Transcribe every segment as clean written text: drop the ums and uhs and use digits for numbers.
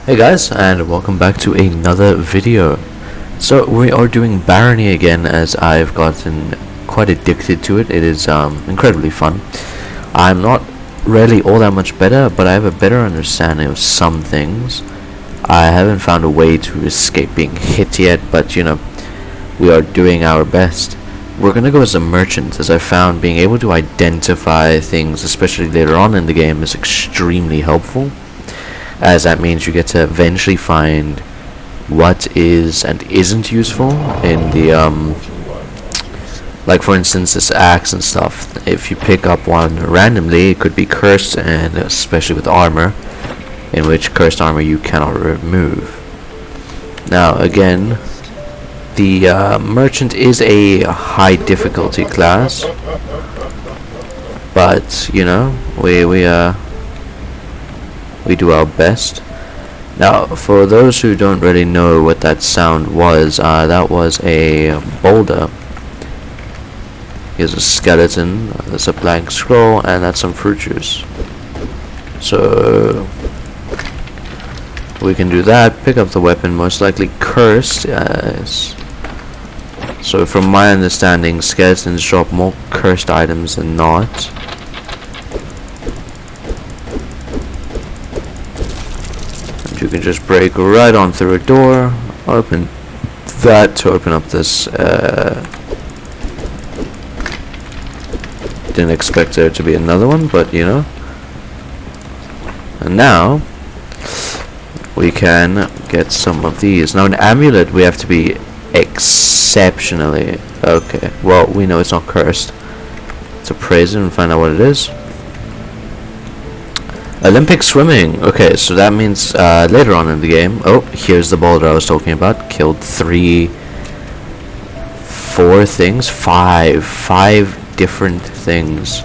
Hey guys, and welcome back to another video. So we are doing Barony again, as I've gotten quite addicted to it. It is incredibly fun. I'm not really all that much better, but I have a better understanding of some things. I haven't found a way to escape being hit yet, but you know, we are doing our best. We're gonna go as a merchant, as I found being able to identify things, especially later on in the game, is extremely helpful, as that means you get to eventually find what is and isn't useful in the like for instance this axe and stuff. If you pick up one randomly, it could be cursed, and especially with armor, in which cursed armor you cannot remove. Now again, the merchant is a high difficulty class, but you know, we do our best. Now, for those who don't really know what that sound was, that was a boulder. Here's a skeleton, there's a blank scroll, and that's some fruit juice. So we can do that, pick up the weapon, most likely cursed. Yes. So from my understanding, skeletons drop more cursed items than not. You can just break right on through a door, open that to open up this. Didn't expect there to be another one, but you know. And now we can get some of these. Now an amulet, we have to be exceptionally okay. Well, we know it's not cursed. Let's appraise it and find out what it is. Olympic swimming. Okay, so that means later on in the game. Oh, here's the boulder I was talking about. Killed five different things.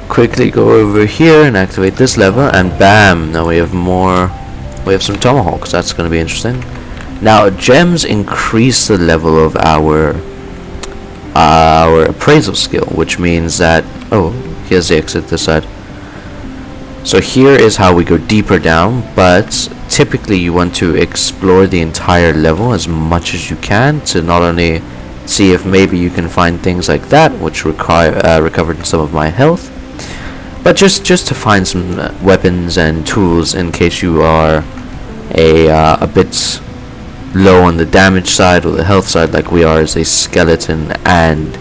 Quickly go over here and activate this lever, and bam! Now we have more. We have some tomahawks. That's going to be interesting. Now gems increase the level of our appraisal skill, which means that, oh, here's the exit this side. So here is how we go deeper down, but typically you want to explore the entire level as much as you can to not only see if maybe you can find things like that, which recovered some of my health, but just to find some weapons and tools in case you are a bit low on the damage side or the health side, like we are as a skeleton, and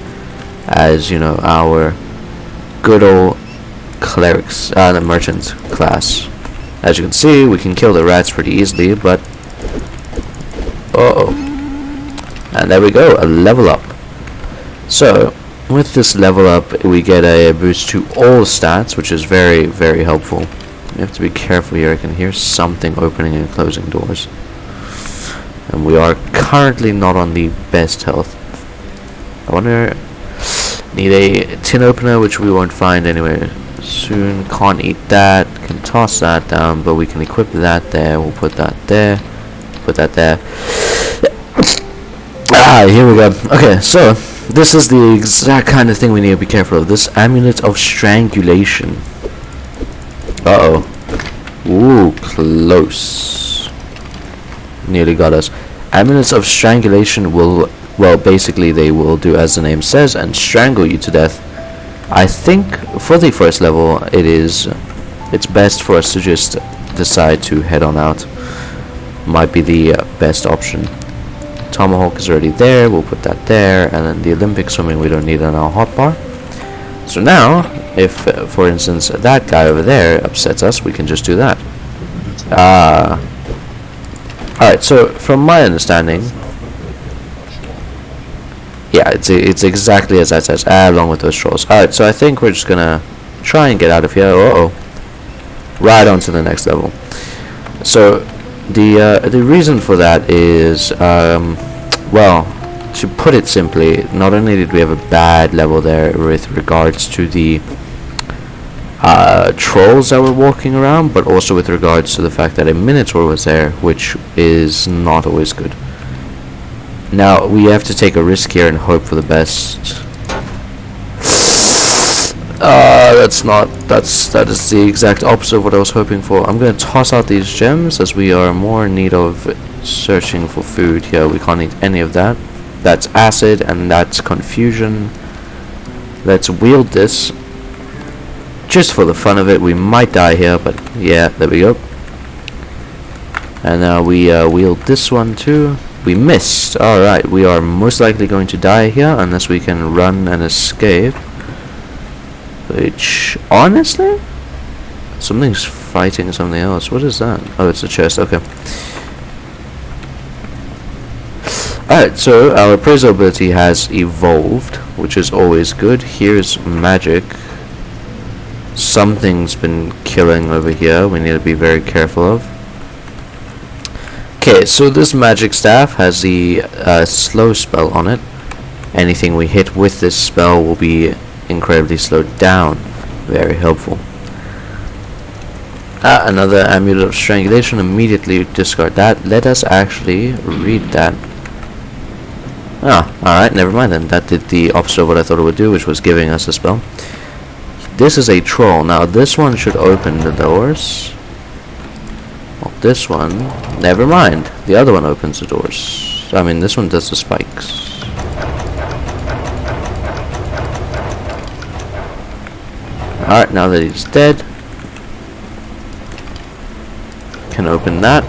as you know, our good old clerics, the merchant class. As you can see, we can kill the rats pretty easily, but and there we go, a level up. So with this level up, we get a boost to all stats, which is very, very helpful. You have to be careful here. I can hear something opening and closing doors. And we are currently not on the best health. I wonder, need a tin opener, which we won't find anywhere soon. Can't eat that. Can toss that down, but we can equip that there. We'll put that there. Put that there. Here we go. Okay, so this is the exact kind of thing we need to be careful of. This amulet of strangulation. Ooh, close. Nearly got us. Amulets of strangulation will, well, basically they will do as the name says and strangle you to death. I think for the first level it's best for us to just decide to head on out. Might be the best option. Tomahawk is already there, we'll put that there, and then the Olympic swimming we don't need on our hotbar. So now, if for instance that guy over there upsets us, we can just do that. Alright, so from my understanding, yeah, it's exactly as that says, along with those trolls. Alright, so I think we're just gonna try and get out of here. Right on to the next level. So the reason for that is, well, to put it simply, not only did we have a bad level there with regards to the trolls that were walking around, but also with regards to the fact that a minotaur was there, which is not always good. Now we have to take a risk here and hope for the best. that is the exact opposite of what I was hoping for. I'm gonna toss out these gems as we are more in need of searching for food here. We can't eat any of that. That's acid and that's confusion. Let's wield this just for the fun of it. We might die here, but yeah, there we go. And now we wield this one too. We missed. Alright, we are most likely going to die here unless we can run and escape. Which, honestly, something's fighting something else. What is that? Oh, it's a chest. Okay. Alright, so our appraisal ability has evolved, which is always good. Here's magic. Something's been killing over here. We need to be very careful of. Okay, so this magic staff has the slow spell on it. Anything we hit with this spell will be incredibly slowed down. Very helpful. Another amulet of strangulation. Immediately discard that. Let us actually read that. Alright, never mind then. That did the opposite of what I thought it would do, which was giving us a spell. This is a troll. Now this one should open the doors. Well, this one, never mind. The other one opens the doors. I mean, this one does the spikes. Alright, now that he's dead, can open that,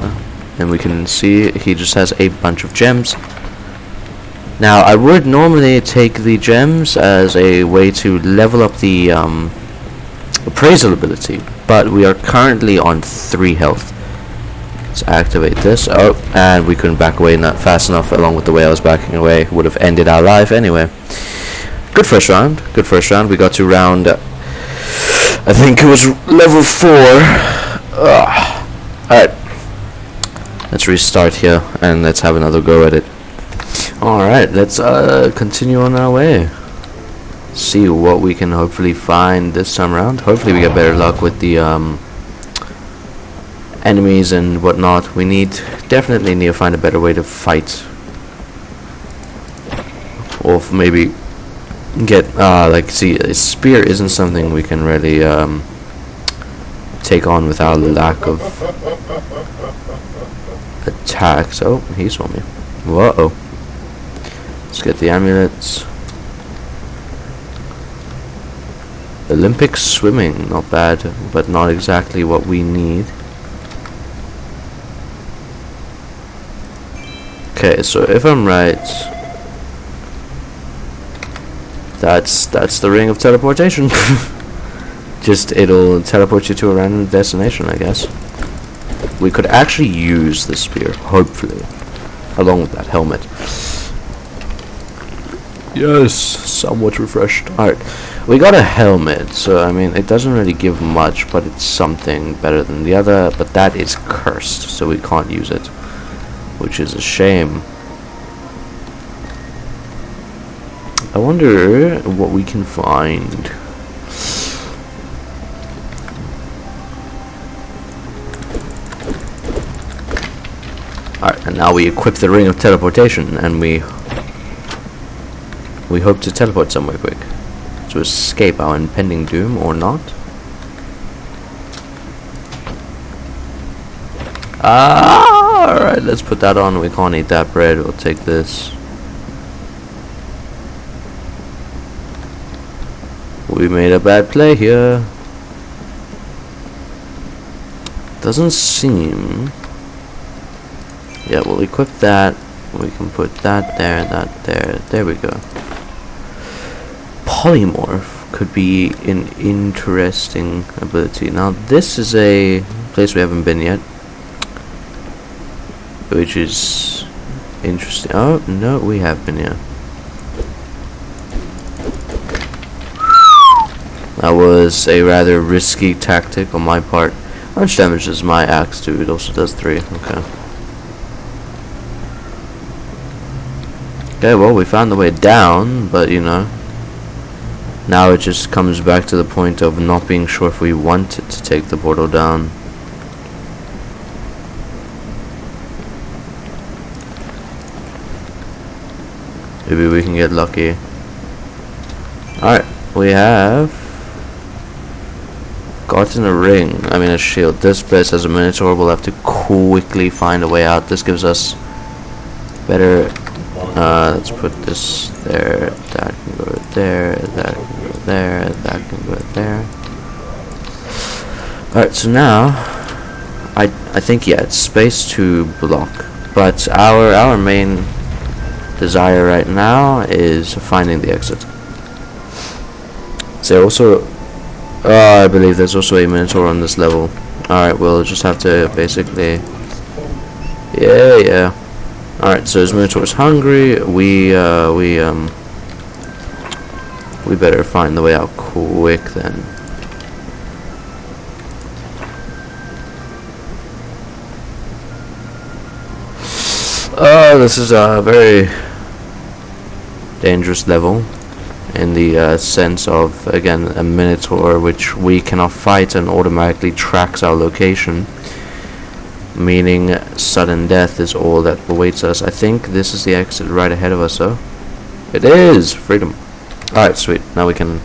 and we can see he just has a bunch of gems. Now, I would normally take the gems as a way to level up the appraisal ability, but we are currently on 3 health. Let's activate this. Oh, and we couldn't back away not fast enough. Along with the way I was backing away, would have ended our life anyway. Good first round. Good first round. We got to round, I think it was level 4. Alright. Let's restart here and let's have another go at it. Alright, let's continue on our way. See what we can hopefully find this time around. Hopefully we get better luck with the enemies and whatnot. We definitely need to find a better way to fight, or maybe get see, a spear isn't something we can really take on without a lack of attacks. Oh, he saw me. Whoa. Let's get the amulets. Olympic swimming, not bad, but not exactly what we need. Okay, so if I'm right, that's the ring of teleportation. Just it'll teleport you to a random destination, I guess. We could actually use the spear, hopefully, along with that helmet. Yes, somewhat refreshed. Alright, we got a helmet, so I mean, it doesn't really give much, but it's something better than the other, but that is cursed, so we can't use it, which is a shame. I wonder what we can find. Alright, and now we equip the ring of teleportation, and we hope to teleport somewhere quick to escape our impending doom, or not. Alright, let's put that on. We can't eat that bread. We'll take this. We made a bad play here. Doesn't seem. Yeah, we'll equip that. We can put that there, that there. There we go. Polymorph could be an interesting ability. Now, this is a place we haven't been yet, which is interesting. Oh, no, we have been here. That was a rather risky tactic on my part. How much damage does my axe do? It also does 3. Okay. Okay, well, we found the way down, but you know, now it just comes back to the point of not being sure if we wanted to take the portal down. Maybe we can get lucky. Alright, we have Gotten a ring. I mean a shield. This place has a minotaur. We'll have to quickly find a way out. This gives us better. Let's put this there. That can go there. That can go there. That can go there. Alright, so now I think yeah, it's space to block. But our main desire right now is finding the exit. So also I believe there's also a minotaur on this level. Alright, we'll just have to basically yeah. Alright, so this minotaur's hungry. We better find the way out quick then. This is a very dangerous level in the sense of, again, a minotaur which we cannot fight and automatically tracks our location, meaning sudden death is all that awaits us. I think this is the exit right ahead of us, though. It is! Freedom. Alright, sweet. Now we can...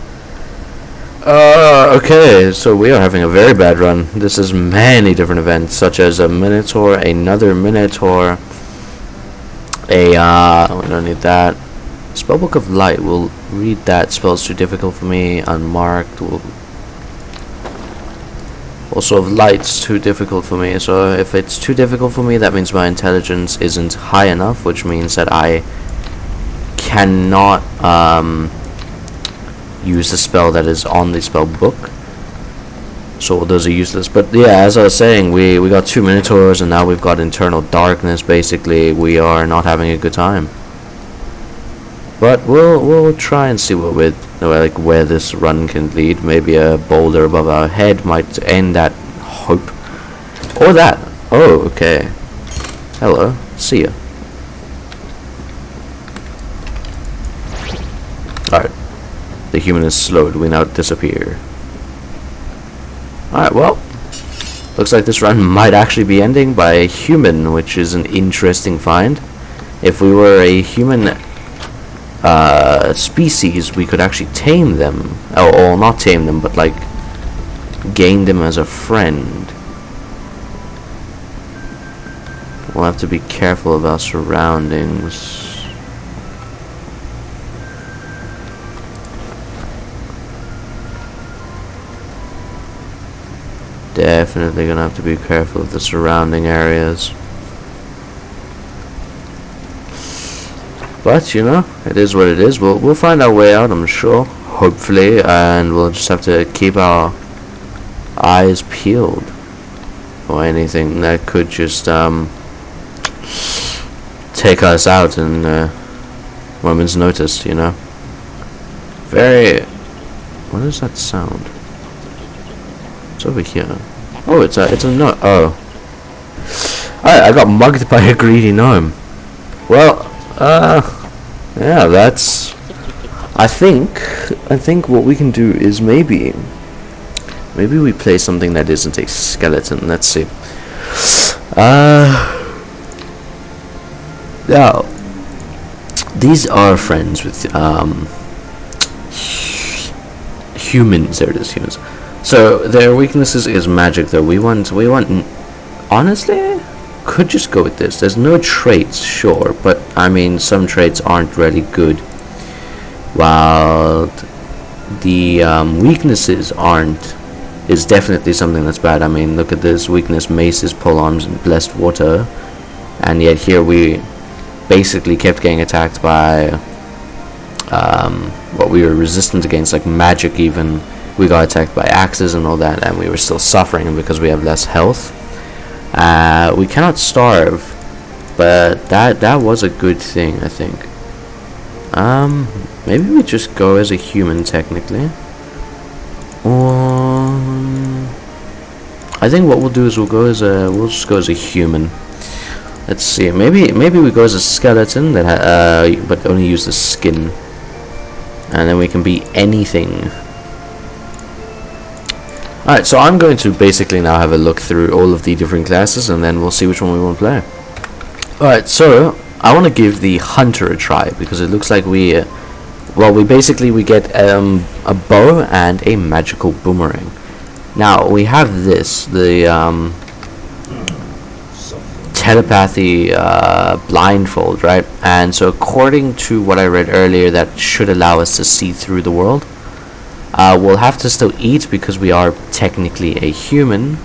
okay, so we are having a very bad run. This is many different events, such as a minotaur, another minotaur, we don't need that. Spellbook of Light, we'll read that. Spell's too difficult for me. Unmarked. Also of Light's too difficult for me. So if it's too difficult for me, that means my intelligence isn't high enough, which means that I cannot use the spell that is on the spell book. So those are useless. But yeah, as I was saying, we got 2 minotaurs and now we've got internal darkness. Basically, we are not having a good time. But we'll try and see where this run can lead. Maybe a boulder above our head might end that hope, or that. Oh, okay. Hello. See ya. Alright. The human is slowed. We now disappear. Alright, well, looks like this run might actually be ending by a human, which is an interesting find. If we were a human species, we could actually tame them, or not tame them, but like gain them as a friend. We'll have to be careful of our surroundings. Definitely gonna have to be careful of the surrounding areas. But you know, it is what it is. We'll find our way out, I'm sure. Hopefully, and we'll just have to keep our eyes peeled for anything that could just take us out in moment's notice. You know. Very. What is that sound? It's over here. Oh, it's a no. Oh. I got mugged by a greedy gnome. Well, yeah, that's. I think what we can do is maybe we play something that isn't a skeleton. Let's see. Now, these are friends with humans. There it is, humans. So their weaknesses is magic, though. We want. Honestly, could just go with this. There's no traits, sure, but I mean some traits aren't really good. While the weaknesses is definitely something that's bad. I mean, look at this weakness: maces, polearms, and blessed water. And yet here we basically kept getting attacked by what we were resistant against, like magic even. We got attacked by axes and all that, and we were still suffering because we have less health. We cannot starve, but that was a good thing, I think. Maybe we just go as a human technically. I think what we'll do is we'll just go as a human. Let's see. Maybe we go as a skeleton that but only use the skin, and then we can be anything. Alright, so I'm going to basically now have a look through all of the different classes, and then we'll see which one we want to play. Alright, so I want to give the hunter a try, because it looks like we basically get a bow and a magical boomerang. Now we have this, the telepathy blindfold, right? And so according to what I read earlier, that should allow us to see through the world. We'll have to still eat because we are technically a human,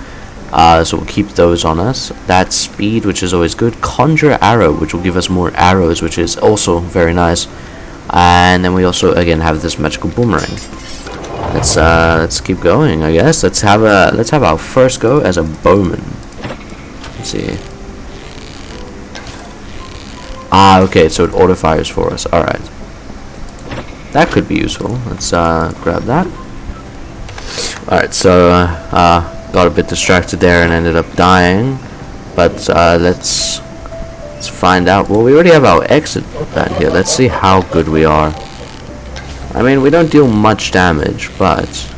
so we'll keep those on us. That speed, which is always good. Conjure arrow, which will give us more arrows, which is also very nice. And then we also again have this magical boomerang. Let's keep going, I guess. Let's have our first go as a bowman. Let's see. Okay, so it auto fires for us. All right, that could be useful. Let's grab that. All right, so got a bit distracted there and ended up dying, but let's find out. Well, we already have our exit plan here. Let's see how good we are. I mean, we don't deal much damage, but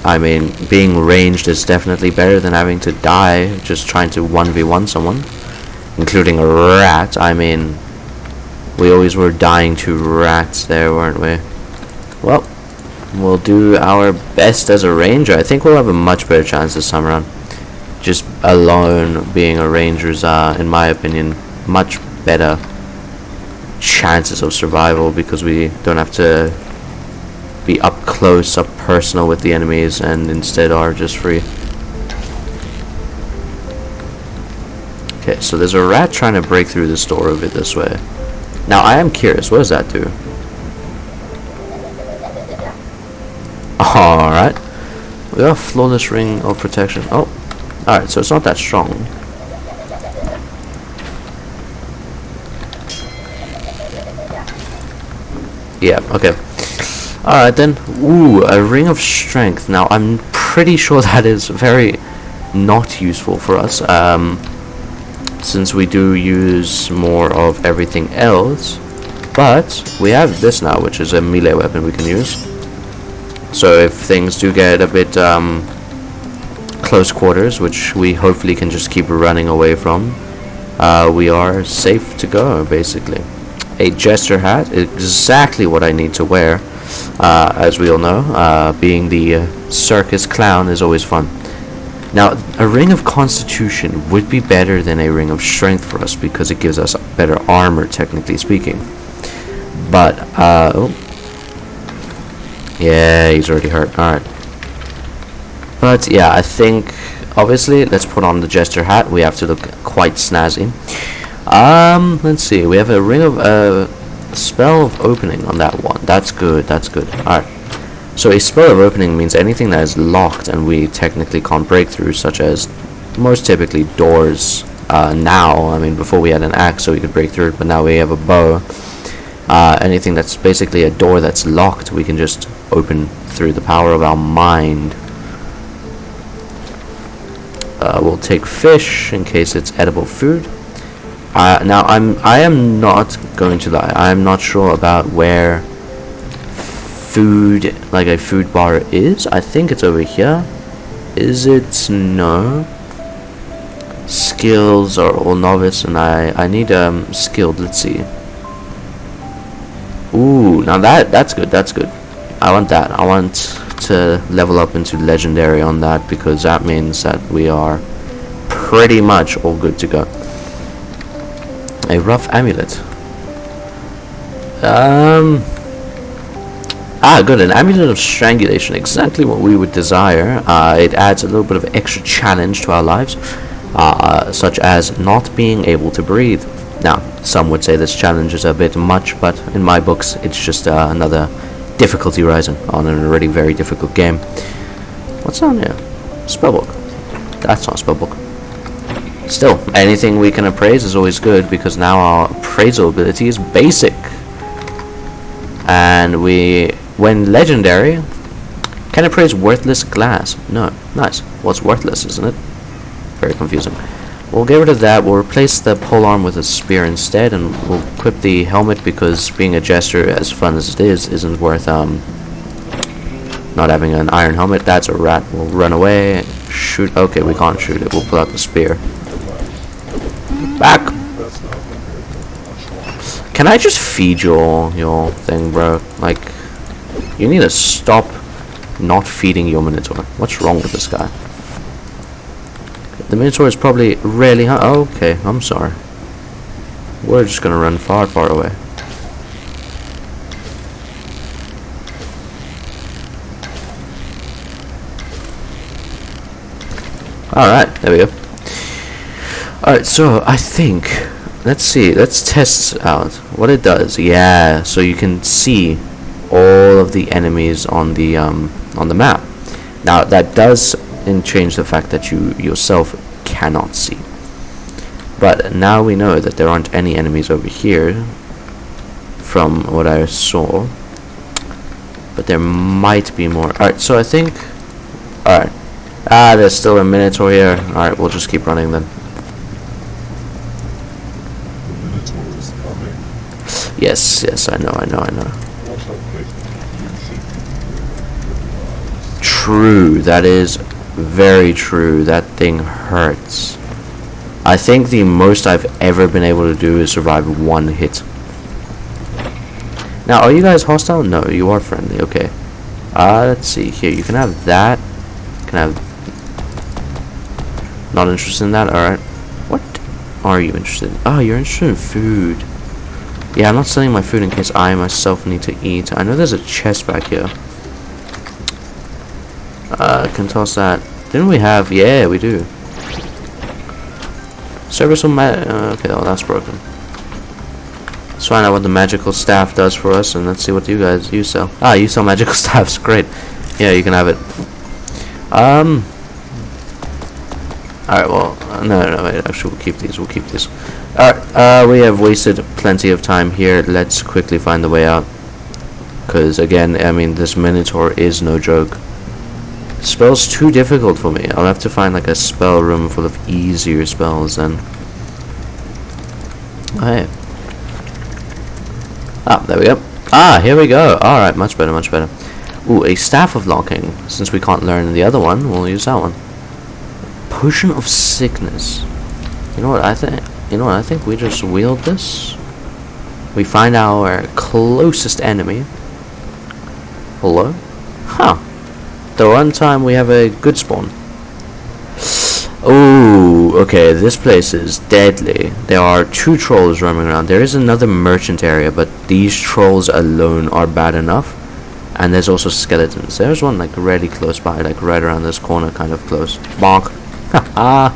I mean, being ranged is definitely better than having to die just trying to 1v1 someone, including a rat. I mean, we always were dying to rats there, weren't we? Well, we'll do our best as a ranger. I think we'll have a much better chance this time around. Just alone being a ranger's, in my opinion, much better chances of survival because we don't have to be up close, up personal with the enemies, and instead are just free. Okay, so there's a rat trying to break through this door over this way. Now I am curious, what does that do? Alright, we have a flawless ring of protection. Oh, alright, so it's not that strong. Yeah, okay. Alright then. Ooh, a ring of strength. Now I'm pretty sure that is very not useful for us, since we do use more of everything else. But we have this now, which is a melee weapon we can use. So if things do get a bit close quarters, which we hopefully can just keep running away from, we are safe to go, basically. A jester hat, exactly what I need to wear. As we all know, being the circus clown is always fun. Now, a ring of constitution would be better than a ring of strength for us because it gives us better armor, technically speaking. But, oh. Yeah, he's already hurt. Alright. But, yeah, I think, obviously, let's put on the jester hat. We have to look quite snazzy. Let's see. We have a ring of, spell of opening on that one. That's good, that's good. Alright. So a spell of opening means anything that is locked and we technically can't break through, such as most typically doors. Now, I mean, before we had an axe so we could break through it, but now we have a bow. Anything that's basically a door that's locked, we can just open through the power of our mind. We'll take fish in case it's edible food. Now I am not going to lie. I am not sure about where food, like a food bar, is. I think it's over here. Is it? No. Skills are all novice, and I need skilled. Let's see. Ooh, now that's good. That's good. I want that. I want to level up into legendary on that because that means that we are pretty much all good to go. A rough amulet. Good. An amulet of strangulation. Exactly what we would desire. It adds a little bit of extra challenge to our lives, such as not being able to breathe. Now, some would say this challenge is a bit much, but in my books, it's just another difficulty rising on an already very difficult game. What's on here? Spellbook. That's not a spellbook. Still, anything we can appraise is always good because now our appraisal ability is basic. And when legendary, can appraise worthless glass. No, nice. What's worthless, isn't it? Very confusing. We'll get rid of that. We'll replace the polearm with a spear instead, and we'll equip the helmet because being a jester, as fun as it is, isn't worth not having an iron helmet. That's a rat. We'll run away. Shoot. Okay, we can't shoot it. We'll pull out the spear. Back. Can I just feed your thing, bro? Like, you need to stop not feeding your Minotaur. What's wrong with this guy? The Minotaur is probably really oh, okay, I'm sorry. We're just gonna run far, far away. Alright, there we go. Alright, so I think, let's see, let's test out what it does. Yeah, so you can see all of the enemies on the map. Now that does change the fact that you yourself cannot see. But now we know that there aren't any enemies over here from what I saw. But there might be more. Alright, so I think, alright. There's still a Minotaur here. Alright, we'll just keep running then. Yes, yes, I know. True, that is very true. That thing hurts. I think the most I've ever been able to do is survive one hit. Now, are you guys hostile? No, you are friendly. Okay. Let's see. Here, you can have that. You can have... Not interested in that? Alright. What are you interested in? Oh, you're interested in food. Yeah, I'm not selling my food in case I myself need to eat. I know there's a chest back here. Can toss that. Didn't we have... Yeah, we do. Service on okay, well, that's broken. Let's find out what the magical staff does for us, and let's see what you sell. Ah, you sell magical staffs. Great. Yeah, you can have it. Alright, well, no, wait, actually, we'll keep these. Alright, we have wasted plenty of time here. Let's quickly find the way out. Because, again, I mean, this Minotaur is no joke. Spell's too difficult for me. I'll have to find, like, a spell room full of easier spells then. Oh, hey. Ah, there we go. Ah, here we go. Alright, much better. Ooh, a Staff of Locking. Since we can't learn the other one, we'll use that one. Potion of Sickness. You know what I think? I think we just wield this. We find our closest enemy. Hello? Huh. The one time we have a good spawn. Oh, okay, this place is deadly. There are 2 trolls roaming around. There is another merchant area, but these trolls alone are bad enough. And there's also skeletons. There's one like really close by, like right around this corner, kind of close. Bonk. Haha.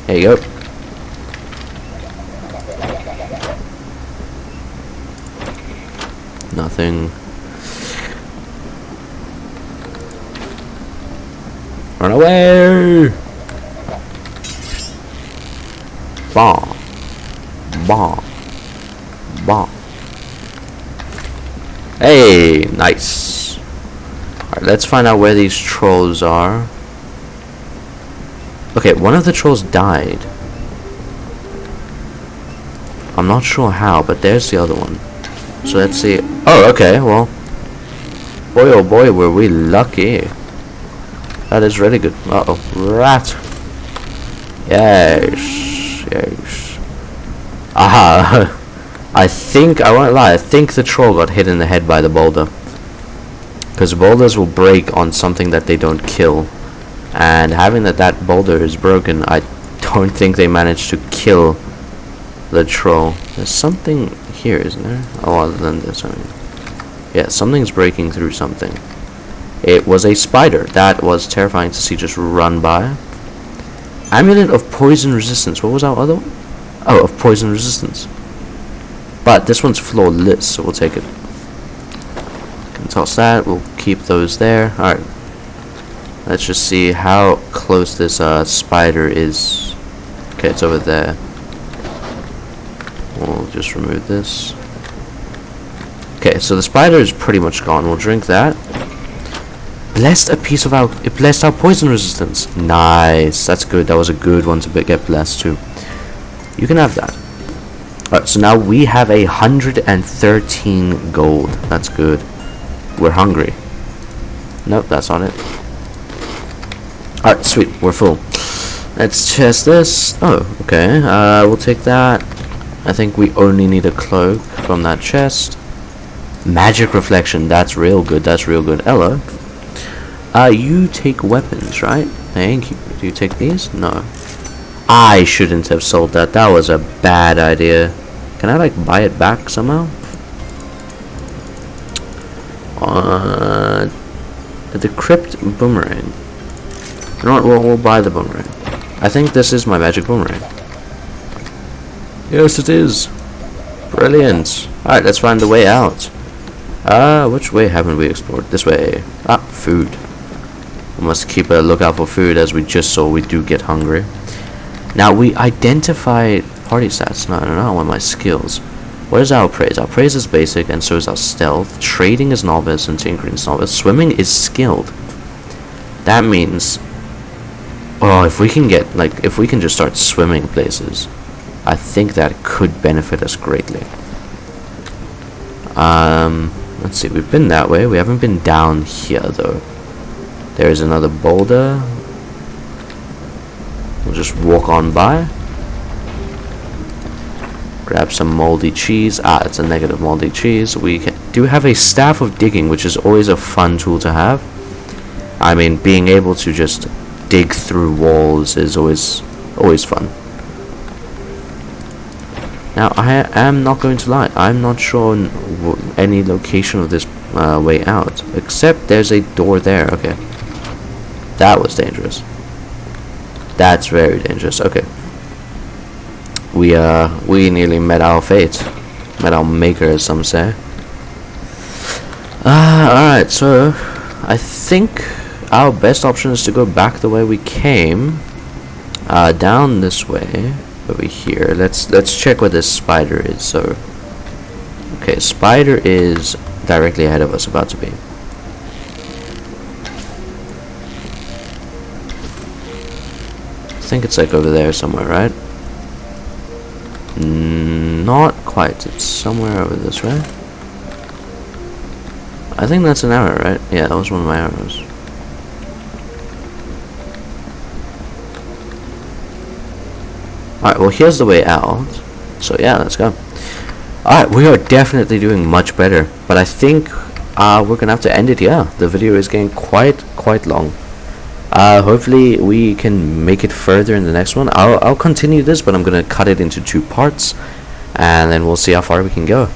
There you go. Nothing. Run away! Bomb. Hey, nice. Alright, let's find out where these trolls are. Okay, one of the trolls died. I'm not sure how, but there's the other one. So let's see. Oh, okay, well. Boy, oh boy, were we lucky. That is really good. Uh-oh. Rat. Yes. Aha. I won't lie, I think the troll got hit in the head by the boulder. Because boulders will break on something that they don't kill. And having that boulder is broken, I don't think they managed to kill the troll. There's something here, isn't there? Oh, other than this, I mean. Yeah, something's breaking through something. It was a spider. That was terrifying to see just run by. Amulet of Poison Resistance. What was our other one? Oh, of Poison Resistance. But this one's flawless, so we'll take it. Can toss that. We'll keep those there. Alright. Let's just see how close this spider is. Okay, it's over there. We'll just remove this. Okay, so the spider is pretty much gone. We'll drink that. Blessed it blessed our poison resistance. Nice. That's good. That was a good one to get blessed too. You can have that. Alright, so now we have 113 gold. That's good. We're hungry. Nope, that's on it. Alright, sweet. We're full. Let's test this. Oh, okay. We'll take that. I think we only need a cloak from that chest. Magic reflection. That's real good. That's real good. Hello. You take weapons, right? Thank you. Do you take these? No. I shouldn't have sold that. That was a bad idea. Can I like buy it back somehow? The crypt boomerang. You know what? We'll buy the boomerang. I think this is my magic boomerang. Yes, it is. Brilliant. Alright, let's find the way out. Which way haven't we explored? This way. Food. We must keep a lookout for food, as we just saw we do get hungry. Now, we identify party stats. No, I don't want my skills. What is our praise? Our praise is basic, and so is our stealth. Trading is novice, and tinkering is novice. Swimming is skilled. That means... oh, if we can get, like, if we can just start swimming places, I think that could benefit us greatly. Let's see, we've been that way. We haven't been down here, though. There is another boulder. We'll just walk on by. Grab some moldy cheese. It's a negative moldy cheese. We do have a staff of digging, which is always a fun tool to have. I mean, being able to just dig through walls is always fun. Now, I am not going to lie. I'm not sure any location of this way out, except there's a door there. Okay, that was dangerous. That's very dangerous. Okay. We nearly met our fate. Met our maker, as some say. Alright, so I think our best option is to go back the way we came. Down this way. Over here. Let's check where this spider is. So okay, spider is directly ahead of us, about to be. I think it's like over there somewhere, right? Not quite. It's somewhere over this way. I think that's an arrow, right? Yeah, that was one of my arrows. Alright, well, here's the way out. So yeah, let's go. Alright, we are definitely doing much better. But I think we're gonna have to end it here. The video is getting quite long. Hopefully we can make it further in the next one. I'll continue this, but I'm gonna cut it into 2 parts, and then we'll see how far we can go.